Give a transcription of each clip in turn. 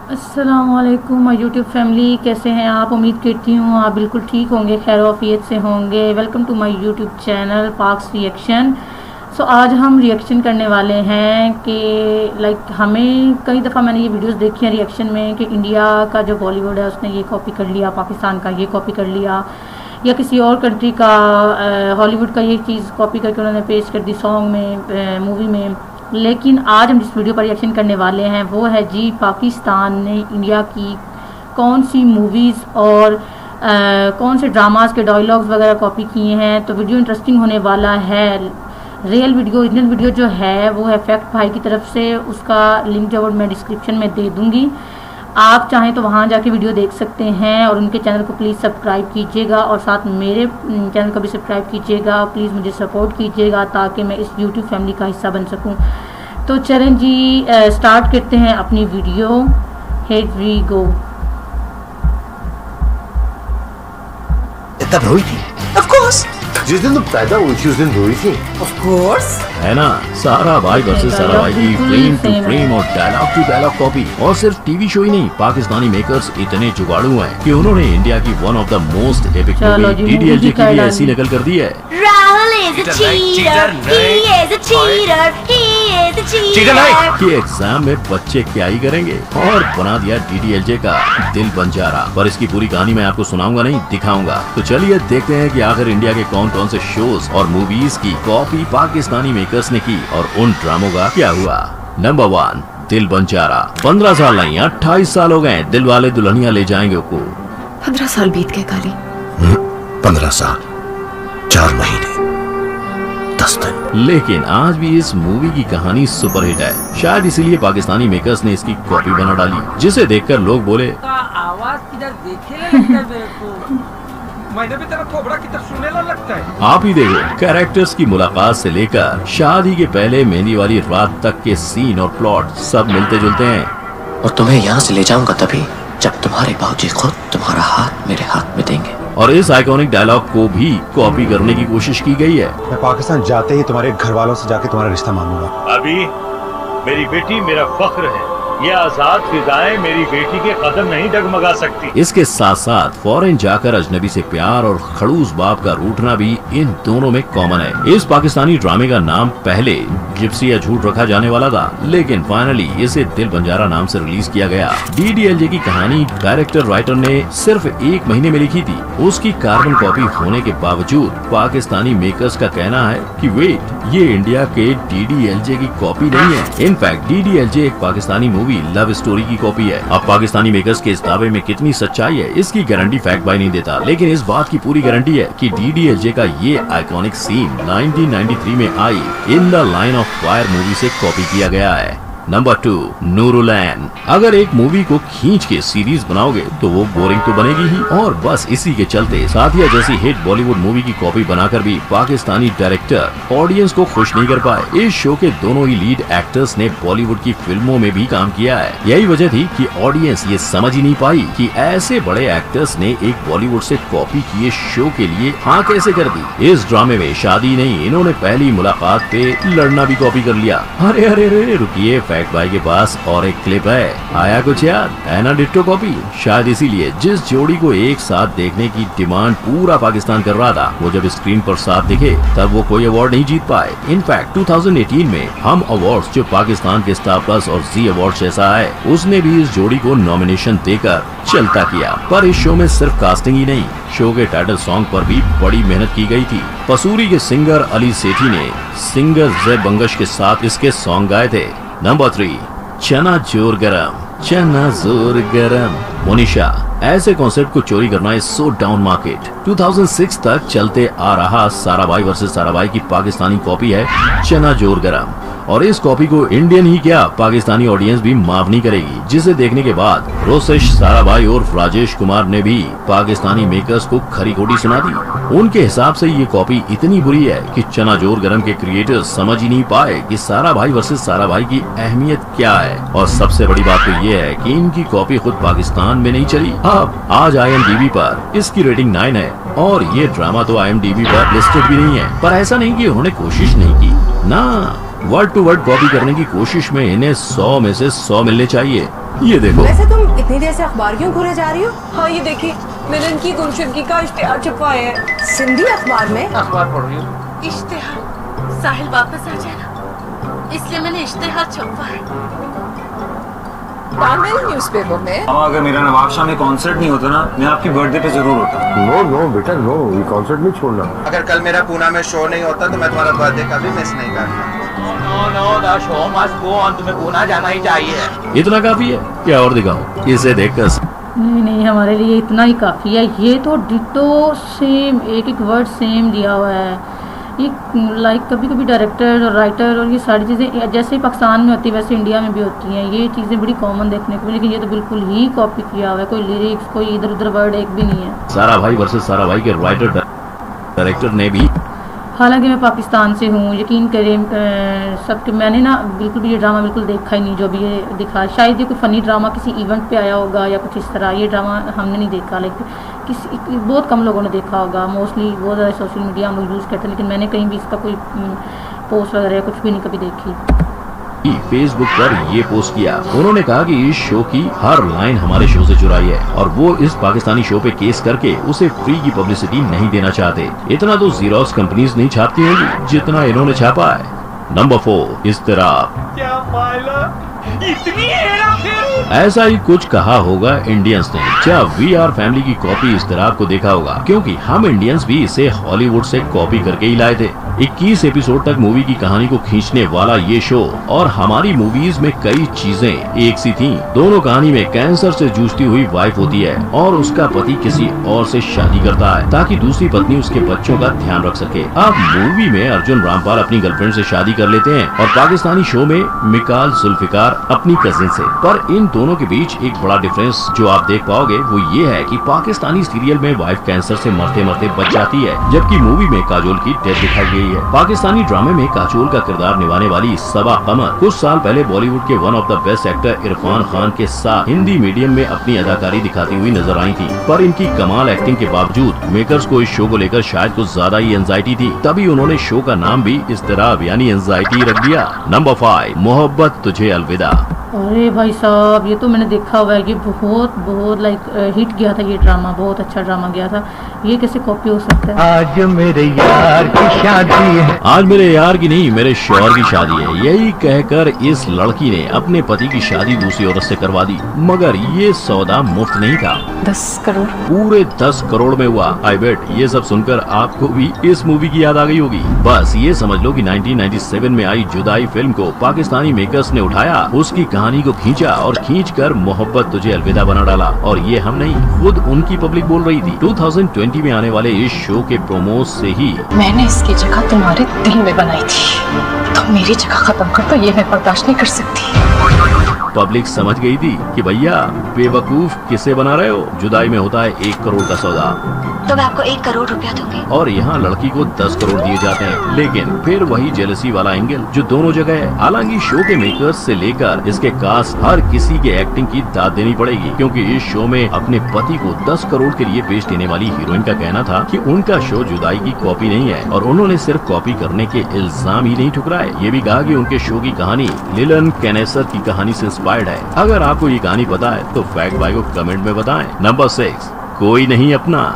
अस्सलामुअलैकुम my YouTube family, कैसे हैं आप? उम्मीद करती हूँ आप बिल्कुल ठीक होंगे, खैर आफियत से होंगे। Welcome to my YouTube channel Paks reaction. आज हम रिएक्शन करने वाले हैं कि हमें कई दफ़ा मैंने ये वीडियोस देखी हैं रिएक्शन में कि इंडिया का जो बॉलीवुड है उसने ये कॉपी कर लिया, पाकिस्तान का ये कॉपी कर लिया, या किसी और कंट्री का हॉलीवुड का ये चीज़ कॉपी करके उन्होंने पेश कर दी सॉन्ग में, मूवी में। लेकिन आज हम जिस वीडियो पर रिएक्शन करने वाले हैं वो है जी, पाकिस्तान ने इंडिया की कौन सी मूवीज़ और कौन से ड्रामास के डायलॉग्स वगैरह कॉपी किए हैं। तो वीडियो इंटरेस्टिंग होने वाला है। रियल वीडियो, ओरिजिनल वीडियो जो है वो है फैक्ट भाई की तरफ से, उसका लिंक जो मैं डिस्क्रिप्शन में दे दूँगी। आप चाहें तो वहाँ जाके वीडियो देख सकते हैं और उनके चैनल को प्लीज़ सब्सक्राइब कीजिएगा और साथ मेरे चैनल को भी सब्सक्राइब कीजिएगा। प्लीज़ मुझे सपोर्ट कीजिएगा ताकि मैं इस यूट्यूब फैमिली का हिस्सा बन सकूं। तो चलें जी, स्टार्ट करते हैं अपनी वीडियो। Here we go. तब रोई थी? Of course. जिस दिन तुम पैदा हुई थी उस दिन रोई थी? Of course. है ना, सारा भाई वर्सेस सारा भाई की फ्रेम टू फ्रेम और डायलॉग टू डायलॉग कॉपी। और सिर्फ टीवी शो ही नहीं, पाकिस्तानी मेकर्स इतने जुगाड़ू हैं कि उन्होंने इंडिया की one of the most epic movie DDLJ की भी ऐसी नकल कर दी है। कि एग्जाम में बच्चे क्या ही करेंगे, और बना दिया डीडीएलजे का दिल बंजारा। पर इसकी पूरी कहानी मैं आपको सुनाऊंगा नहीं, दिखाऊंगा। तो चलिए देखते हैं कि आखिर इंडिया के कौन कौन से शोज और मूवीज की कॉपी पाकिस्तानी मेकर्स ने की और उन ड्रामों का क्या हुआ। नंबर 1, दिल बंजारा। 15 साल नहीं, 28 साल हो गए दिल वाले दुल्हनिया ले जाएंगे को। 15 साल बीत गए काली। 15 साल 4 महीने 10 दिन। लेकिन आज भी इस मूवी की कहानी सुपरहिट है। शायद इसीलिए पाकिस्तानी मेकर्स ने इसकी कॉपी बना डाली, जिसे देखकर लोग बोले आवाज किधर देखे मेरे को, मैंने भी तेरा थोबड़ा किधर सुने लगता है। आप ही देखो, कैरेक्टर्स की मुलाकात से लेकर शादी के पहले मेहंदी वाली रात तक के सीन और प्लॉट सब मिलते जुलते हैं। और तुम्हें यहाँ से ले जाऊंगा तभी जब तुम्हारे बाबूजी खुद तुम्हारा हाथ मेरे हाथ में देंगे। और इस आइकॉनिक डायलॉग को भी कॉपी करने की कोशिश की गई है। मैं पाकिस्तान जाते ही तुम्हारे घर वालों से जाके तुम्हारा रिश्ता मांगूंगा। अभी मेरी बेटी मेरा फख्र है, ये आजाद फिजाएं मेरी बेटी के कदम नहीं डगमगा सकती। इसके साथ साथ फॉरेन जाकर अजनबी से प्यार और खड़ूस बाप का रूठना भी इन दोनों में कॉमन है। इस पाकिस्तानी ड्रामे का नाम पहले जिप्सी या झूठ रखा जाने वाला था, लेकिन फाइनली इसे दिल बंजारा नाम से रिलीज किया गया। डीडीएलजे की कहानी डायरेक्टर राइटर ने सिर्फ 1 महीने में लिखी थी। उसकी कार्बन कॉपी होने के बावजूद पाकिस्तानी मेकर्स का कहना है कि वेट, ये इंडिया के डीडीएलजे की कॉपी नहीं है। इनफैक्ट डीडीएलजे एक पाकिस्तानी मूवी लव स्टोरी की कॉपी है। अब पाकिस्तानी मेकर्स के इस दावे में कितनी सच्चाई है, इसकी गारंटी फैक्ट बाय नहीं देता, लेकिन इस बात की पूरी गारंटी है कि डीडीएलजे का ये आइकॉनिक सीन 1993 में आई in the line of fire movie से कॉपी किया गया है। नंबर 2, नूरुलैन। अगर एक मूवी को खींच के सीरीज बनाओगे तो वो बोरिंग तो बनेगी ही, और बस इसी के चलते साथिया जैसी हिट बॉलीवुड मूवी की कॉपी बनाकर भी पाकिस्तानी डायरेक्टर ऑडियंस को खुश नहीं कर पाए। इस शो के दोनों ही लीड एक्टर्स ने बॉलीवुड की फिल्मों में भी काम किया है। यही वजह थी कि ऑडियंस ये समझ ही नहीं पाई कि ऐसे बड़े एक्टर्स ने एक बॉलीवुड से कॉपी किए शो के लिए हाँ कैसे कर दी। इस ड्रामे में शादी नहीं, इन्होंने पहली मुलाकात पे लड़ना भी कॉपी कर लिया। अरे अरे अरे रुकिए, फैक्ट भाई के पास और एक क्लिप है, आया कुछ याद है ना, डिट्टो कॉपी। शायद इसीलिए जिस जोड़ी को एक साथ देखने की डिमांड पूरा पाकिस्तान कर रहा था, वो जब स्क्रीन पर साथ दिखे तब वो कोई अवार्ड नहीं जीत पाए। इनफैक्ट 2018 में हम अवार्ड्स, जो पाकिस्तान के स्टार प्लस और जी अवार्ड जैसा है, उसने भी इस जोड़ी को नॉमिनेशन देकर चलता किया। पर इस शो में सिर्फ कास्टिंग ही नहीं, शो के टाइटल सॉन्ग पर भी बड़ी मेहनत की गई थी। पसूरी के सिंगर अली सेठी ने सिंगर जय बंगश के साथ इसके सॉन्ग गाए थे। नंबर 3, चना जोर गरम। चना जोर गरम। मोनिशा। ऐसे कॉन्सेप्ट को चोरी करना इज सो डाउन मार्केट। 2006 तक चलते आ रहा सारा भाई वर्सेस सारा भाई की पाकिस्तानी कॉपी है चना जोर गरम, और इस कॉपी को इंडियन ही क्या पाकिस्तानी ऑडियंस भी माफ नहीं करेगी, जिसे देखने के बाद रोसेश साराभाई और राजेश कुमार ने भी पाकिस्तानी मेकर्स को खरी खोटी सुना दी। उनके हिसाब से ये कॉपी इतनी बुरी है कि चना जोर गरम के क्रिएटर्स समझ ही नहीं पाए कि सारा भाई वर्सेस सारा भाई की अहमियत क्या है। और सबसे बड़ी बात तो ये है कि इनकी कॉपी खुद पाकिस्तान में नहीं चली। अब आज IMDb पर इसकी रेटिंग 9 है, और ये ड्रामा तो IMDb पर लिस्टेड भी नहीं है। पर ऐसा नहीं कि उन्होंने कोशिश नहीं की ना, वर्ड टू वर्ड कॉपी करने की कोशिश में इन्हें 100 में से 100 मिलने चाहिए। ये देखो। वैसे तुम इतनी देर से अखबार क्यों घूरे जा रही हो? हाँ ये देखिए, मैंने इनकी गुमशुदगी का इश्तिहार छपवाया है सिंधी अखबार में। अखबार पढ़ रही हूँ। इश्तिहार साहिल वापस आ जाए ना, इसलिए मैंने इश्तिहार छपवा है। न्यूज़पेपर में। अगर मेरा नवाब शाह में कॉन्सर्ट नहीं होता ना, मैं आपकी बर्थडे पे जरूर होता। नो नो बेटा नो, ये कॉन्सर्ट नहीं छोड़ना। अगर कल मेरा पूना में शो नहीं होता तो मैं तुम्हारा बर्थडे कभी मिस नहीं करता। Know the show must go on, तुम्हें पूना जाना ही चाहिए। इतना काफी है क्या? और दिखाओ। इसे देखकर नहीं, हमारे लिए इतना ही काफ़ी है। ये तो डिटो सेम, एक एक वर्ड सेम दिया हुआ है। ये लाइक कभी कभी डायरेक्टर और राइटर और ये सारी चीज़ें जैसे पाकिस्तान में होती है वैसे इंडिया में भी होती हैं। ये चीज़ें बड़ी कॉमन देखने को, लेकिन ये तो बिल्कुल ही कॉपी किया हुआ है। कोई लिरिक्स, कोई इधर उधर वर्ड एक भी नहीं है। सारा भाई वर्सेस सारा भाई के राइटर डायरेक्टर ने भी, हालांकि मैं पाकिस्तान से हूँ, यकीन करें सबके, मैंने ना बिल्कुल भी ये ड्रामा बिल्कुल देखा ही नहीं जो भी ये दिखा। शायद ये कोई फ़नी ड्रामा किसी इवेंट पे आया होगा या कुछ इस तरह। ये ड्रामा हमने नहीं देखा, लेकिन किसी बहुत कम लोगों ने देखा होगा। मोस्टली बहुत ज़्यादा सोशल मीडिया हम लोग यूज़ करते हैं, लेकिन मैंने कहीं भी इसका कोई पोस्ट वगैरह कुछ भी नहीं कभी देखी। फेसबुक पर ये पोस्ट किया। उन्होंने कहा कि इस शो की हर लाइन हमारे शो से चुराई है और वो इस पाकिस्तानी शो पे केस करके उसे फ्री की पब्लिसिटी नहीं देना चाहते। इतना तो ज़ेरॉक्स कंपनीज नहीं छापती होंगी जितना इन्होंने छापा है। नंबर 4, इस्तिराब। क्या मायला, इतनी हेराफेरी। ऐसा ही कुछ कहा होगा इंडियंस ने जब वी आर फैमिली की कॉपी इस्तिराब को देखा होगा, क्योंकि हम इंडियंस भी इसे हॉलीवुड से कॉपी करके ही लाए थे। 21 एपिसोड तक मूवी की कहानी को खींचने वाला ये शो, और हमारी मूवीज में कई चीजें एक सी थीं। दोनों कहानी में कैंसर से जूझती हुई वाइफ होती है और उसका पति किसी और से शादी करता है ताकि दूसरी पत्नी उसके बच्चों का ध्यान रख सके। अब मूवी में अर्जुन रामपाल अपनी गर्लफ्रेंड से शादी कर लेते हैं और पाकिस्तानी शो में मिकाल जुल्फिकार अपनी कजिन से। पर इन दोनों के बीच एक बड़ा डिफरेंस जो आप देख पाओगे वो ये है कि पाकिस्तानी सीरियल में वाइफ कैंसर से मरते मरते बच जाती है, जबकि मूवी में काजोल की डेथ दिखाई गई है। पाकिस्तानी ड्रामे में काजोल का किरदार निभाने वाली सबा कमर कुछ साल पहले बॉलीवुड के one of the best actor Irfan Khan के साथ हिंदी मीडियम में अपनी अदाकारी दिखाती हुई नजर आई थी। पर इनकी कमाल एक्टिंग के बावजूद मेकर्स को इस शो को लेकर शायद कुछ ज्यादा ही एंजाइटी थी, तभी उन्होंने शो का नाम भी इस्तिराब यानी एंजाइटी रख दिया। नंबर 5, मोहब्बत तुझे अलविदा। अरे भाई साहब, ये तो मैंने देखा हुआ है कि बहुत लाइक हिट गया था ये ड्रामा, बहुत अच्छा ड्रामा गया था। ये कैसे कॉपी हो सकता है? आज मेरे यार की शादी है। आज मेरे यार की नहीं, मेरे शौहर की शादी है, यही कहकर इस लड़की ने अपने पति की शादी दूसरी औरत से करवा दी। मगर ये सौदा मुफ्त नहीं था, 10 करोड़, पूरे 10 करोड़ में हुआ। आई बेट ये सब सुनकर आपको भी इस मूवी की याद आ गई होगी। बस ये समझ लो कि 1997 में आई जुदाई फिल्म को पाकिस्तानी मेकर्स ने उठाया, उसकी कहानी को खींचा और खींचकर मोहब्बत तुझे अलविदा बना डाला। और ये हम नहीं, खुद उनकी पब्लिक बोल रही थी। 2020 में आने वाले इस शो के प्रोमो से ही मैंने इसकी जगह तुम्हारे दिल में बनाई थी, तुम मेरी जगह खत्म कर दो, ये मैं बर्दाश्त नहीं कर सकती। पब्लिक समझ गई थी कि भैया बेवकूफ किसे बना रहे हो, जुदाई में होता है 1 करोड़ का सौदा, तो मैं आपको 1 करोड़ रुपया दूंगी। और यहाँ लड़की को 10 करोड़ दिए जाते हैं। लेकिन फिर वही जेलसी वाला एंगल जो दोनों जगह है। हालांकि शो के मेकर्स से लेकर इसके कास्ट हर किसी के एक्टिंग की दाद देनी पड़ेगी, क्योंकि इस शो में अपने पति को 10 करोड़ के लिए बेच देने वाली हीरोइन का कहना था कि उनका शो जुदाई की कॉपी नहीं है, और उन्होंने सिर्फ कॉपी करने के इल्जाम ही नहीं ठुकराए, ये भी कहा कि उनके शो की कहानी लिलन कैनेसर की कहानी से इंस्पायर्ड है। अगर आपको ये कहानी पता है तो फैक्ट भाई को कमेंट में बताएं। नंबर 6, कोई नहीं अपना।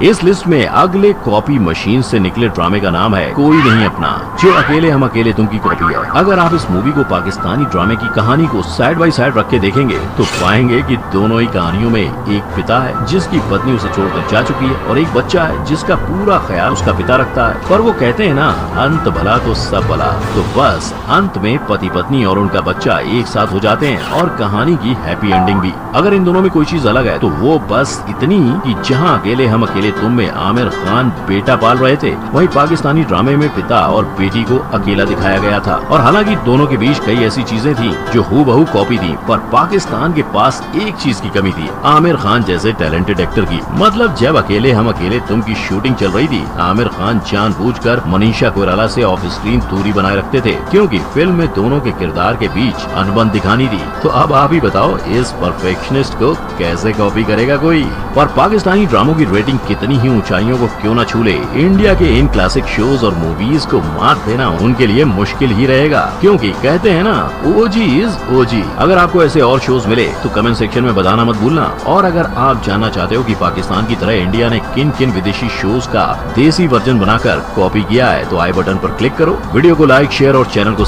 इस लिस्ट में अगले कॉपी मशीन से निकले ड्रामे का नाम है कोई नहीं अपना, जो अकेले हम अकेले तुम की कॉपी है। अगर आप इस मूवी को पाकिस्तानी ड्रामे की कहानी को साइड बाय साइड रख के देखेंगे तो पाएंगे कि दोनों ही कहानियों में एक पिता है जिसकी पत्नी उसे छोड़कर जा चुकी है, और एक बच्चा है जिसका पूरा ख्याल उसका पिता रखता है। पर वो कहते हैं ना, अंत भला तो सब भला। तो बस अंत में पति पत्नी और उनका बच्चा एक साथ हो जाते हैं, और कहानी की हैप्पी एंडिंग भी। अगर इन दोनों में कोई चीज अलग है तो वो बस इतनी कि जहाँ अकेले हम अकेले तुम में आमिर खान बेटा पाल रहे थे, वहीं पाकिस्तानी ड्रामे में पिता और बेटी को अकेला दिखाया गया था। और हालांकि दोनों के बीच कई ऐसी चीजें थी जो हूबहू कॉपी थी, पर पाकिस्तान के पास एक चीज की कमी थी, आमिर खान जैसे टैलेंटेड एक्टर की। मतलब जब अकेले हम अकेले तुम की शूटिंग चल रही थी, आमिर खान जानबूझकर मनीषा कोइराला से ऑफ स्क्रीन दूरी बनाए रखते थे, क्योंकि फिल्म में दोनों के किरदार के बीच अनबन दिखानी थी। तो अब आप ही बताओ, इस परफेक्शनिस्ट को कैसे कॉपी करेगा कोई? और पाकिस्तानी ड्रामों की रेटिंग कितनी कितनी ही ऊंचाइयों को क्यों न छू ले, इंडिया के इन क्लासिक शोज और मूवीज को मात देना उनके लिए मुश्किल ही रहेगा, क्योंकि कहते हैं ना ओजी इज ओजी। अगर आपको ऐसे और शोज मिले तो कमेंट सेक्शन में बताना मत भूलना। और अगर आप जानना चाहते हो कि पाकिस्तान की तरह इंडिया ने किन किन विदेशी शोज का देसी वर्जन बनाकर कॉपी किया है, तो आई बटन पर क्लिक करो, वीडियो को लाइक शेयर और चैनल को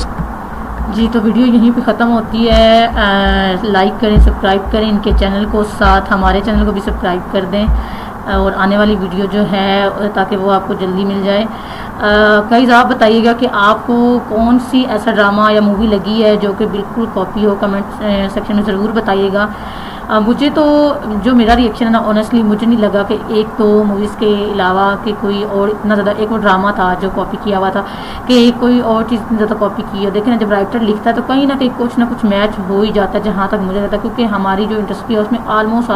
जी। तो वीडियो यहीं पे ख़त्म होती है। लाइक करें, सब्सक्राइब करें इनके चैनल को, साथ हमारे चैनल को भी सब्सक्राइब कर दें और आने वाली वीडियो जो है ताकि वो आपको जल्दी मिल जाए। कई आप बताइएगा कि आपको कौन सी ऐसा ड्रामा या मूवी लगी है जो कि बिल्कुल कॉपी हो, कमेंट सेक्शन में ज़रूर बताइएगा। मुझे तो जो मेरा रिएक्शन है ना, ऑनेस्टली मुझे नहीं लगा कि एक तो मूवीज़ के अलावा कि कोई और इतना ज़्यादा, एक और ड्रामा था जो कॉपी किया हुआ था कि कोई और चीज़ इतनी ज़्यादा कॉपी की है। देखें ना, जब राइटर लिखता है तो कहीं ना कहीं कुछ ना कुछ मैच हो ही जाता है, जहाँ तक मुझे लगता है, क्योंकि हमारी जो इंडस्ट्री है उसमें ऑलमोस्ट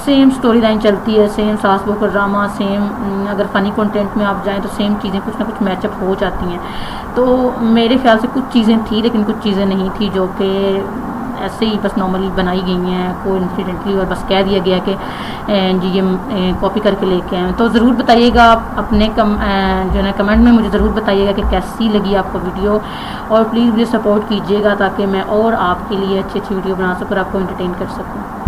सेम स्टोरी लाइन चलती है, सेम सास बहू का ड्रामा, सेम अगर फ़नी कंटेंट में आप जाएँ तो सेम चीज़ें कुछ ना कुछ मैचअप हो जाती हैं। तो मेरे ख्याल से कुछ चीज़ें थी, लेकिन कुछ चीज़ें नहीं थी जो कि ऐसे ही बस नॉर्मली बनाई गई हैं कोई इंसिडेंटली, और बस कह दिया गया कि जी ये कॉपी करके लेके आए। तो ज़रूर बताइएगा आप अपने जो है कमेंट में मुझे ज़रूर बताइएगा कि कैसी लगी आपको वीडियो, और प्लीज़ मुझे सपोर्ट कीजिएगा ताकि मैं और आपके लिए अच्छी अच्छी वीडियो बना सकूँ और आपको एंटरटेन कर सकूँ।